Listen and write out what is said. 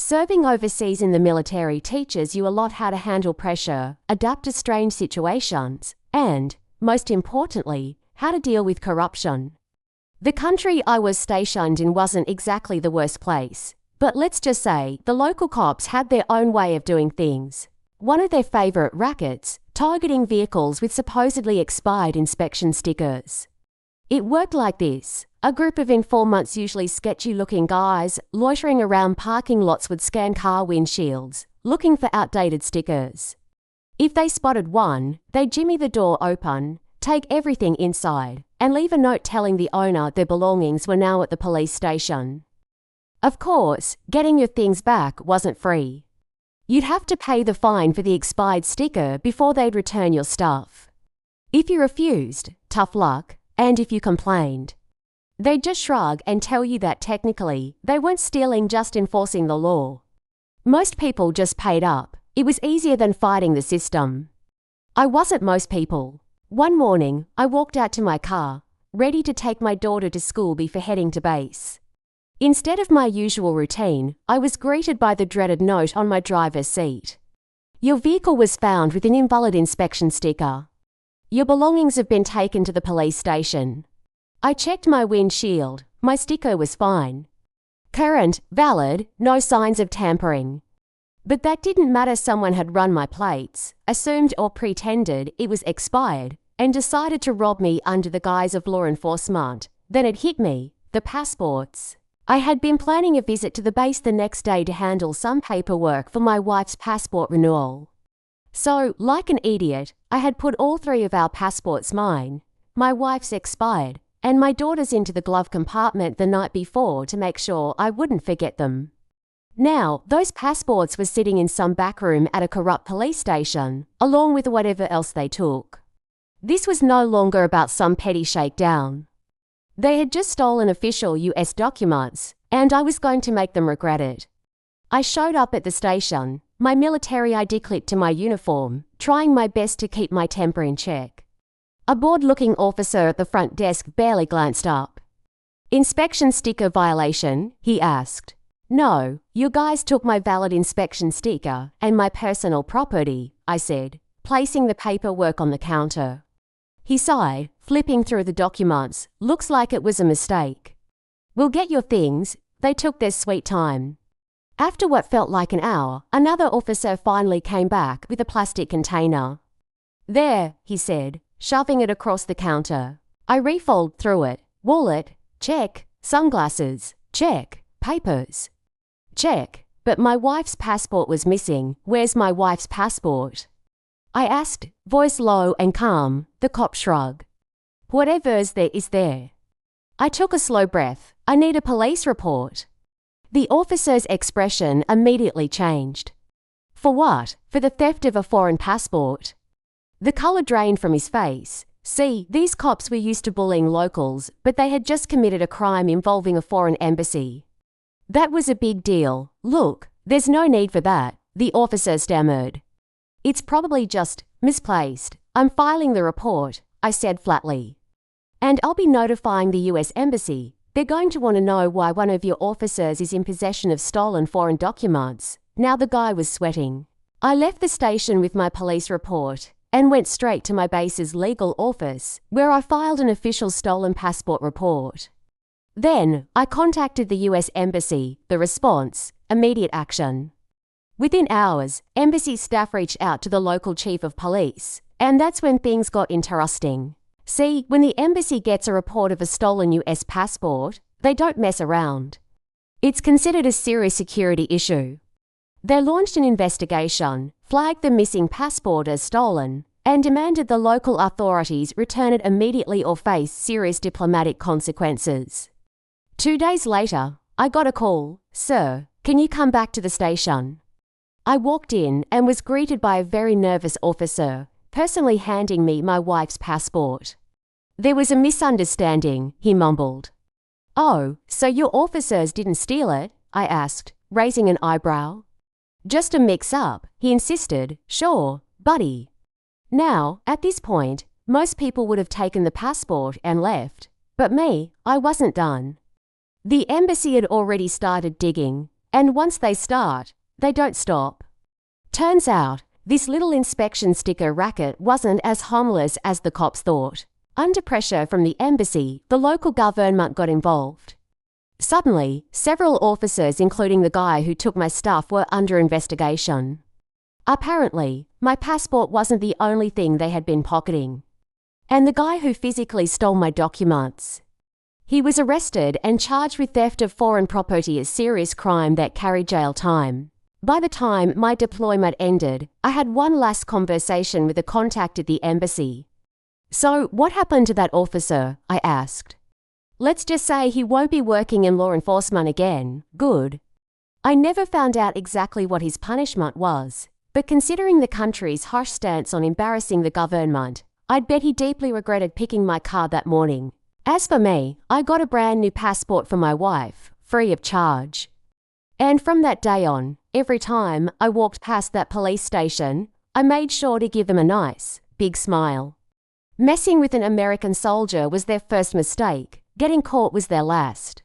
Serving overseas in the military teaches you a lot how to handle pressure, adapt to strange situations, and, most importantly, how to deal with corruption. The country I was stationed in wasn't exactly the worst place, but let's just say the local cops had their own way of doing things. One of their favourite rackets, targeting vehicles with supposedly expired inspection stickers. It worked like this. A group of informants, usually sketchy-looking guys, loitering around parking lots would scan car windshields, looking for outdated stickers. If they spotted one, they'd jimmy the door open, take everything inside, and leave a note telling the owner their belongings were now at the police station. Of course, getting your things back wasn't free. You'd have to pay the fine for the expired sticker before they'd return your stuff. If you refused, tough luck, and if you complained, they'd just shrug and tell you that technically, they weren't stealing, just enforcing the law. Most people just paid up. It was easier than fighting the system. I wasn't most people. One morning, I walked out to my car, ready to take my daughter to school before heading to base. Instead of my usual routine, I was greeted by the dreaded note on my driver's seat. Your vehicle was found with an invalid inspection sticker. Your belongings have been taken to the police station. I checked my windshield. My sticker was fine. Current, valid, no signs of tampering. But that didn't matter. Someone had run my plates, assumed or pretended it was expired, and decided to rob me under the guise of law enforcement. Then it hit me, the passports. I had been planning a visit to the base the next day to handle some paperwork for my wife's passport renewal. So, like an idiot, I had put all three of our passports, mine, my wife's expired, and my daughter's, into the glove compartment the night before to make sure I wouldn't forget them. Now, those passports were sitting in some back room at a corrupt police station, along with whatever else they took. This was no longer about some petty shakedown. They had just stolen official US documents, and I was going to make them regret it. I showed up at the station, my military ID clipped to my uniform, trying my best to keep my temper in check. A bored-looking officer at the front desk barely glanced up. "Inspection sticker violation?" he asked. "No, you guys took my valid inspection sticker and my personal property," I said, placing the paperwork on the counter. He sighed, flipping through the documents. "Looks like it was a mistake. We'll get your things." They took their sweet time. After what felt like an hour, another officer finally came back with a plastic container. "There," he said, shoving it across the counter. I refolded through it. Wallet, check. Sunglasses, check. Papers, check. But my wife's passport was missing. "Where's my wife's passport?" I asked, voice low and calm. The cop shrugged. "Whatever's there is there." I took a slow breath. "I need a police report." The officer's expression immediately changed. "For what? For the theft of a foreign passport?" The colour drained from his face. See, these cops were used to bullying locals, but they had just committed a crime involving a foreign embassy. That was a big deal. "Look, there's no need for that," the officer stammered. "It's probably just misplaced. I'm filing the report," I said flatly. "And I'll be notifying the US Embassy. They're going to want to know why one of your officers is in possession of stolen foreign documents." Now the guy was sweating. I left the station with my police report and went straight to my base's legal office, where I filed an official stolen passport report. Then, I contacted the US Embassy. The response: immediate action. Within hours, embassy staff reached out to the local chief of police, and that's when things got interesting. See, when the embassy gets a report of a stolen US passport, they don't mess around. It's considered a serious security issue. They launched an investigation, flagged the missing passport as stolen, and demanded the local authorities return it immediately or face serious diplomatic consequences. 2 days later, I got a call. "Sir, can you come back to the station?" I walked in and was greeted by a very nervous officer, personally handing me my wife's passport. "There was a misunderstanding," he mumbled. "Oh, so your officers didn't steal it?" I asked, raising an eyebrow. "Just a mix-up," he insisted. "Sure, buddy." Now, at this point, most people would have taken the passport and left. But me, I wasn't done. The embassy had already started digging. And once they start, they don't stop. Turns out, this little inspection sticker racket wasn't as harmless as the cops thought. Under pressure from the embassy, the local government got involved. Suddenly, several officers, including the guy who took my stuff, were under investigation. Apparently, my passport wasn't the only thing they had been pocketing. And the guy who physically stole my documents. He was arrested and charged with theft of foreign property, a serious crime that carried jail time. By the time my deployment ended, I had one last conversation with a contact at the embassy. "So, what happened to that officer?" I asked. "Let's just say he won't be working in law enforcement again." Good. I never found out exactly what his punishment was, but considering the country's harsh stance on embarrassing the government, I'd bet he deeply regretted picking my card that morning. As for me, I got a brand new passport for my wife, free of charge. And from that day on, every time I walked past that police station, I made sure to give them a nice, big smile. Messing with an American soldier was their first mistake. Getting caught was their last.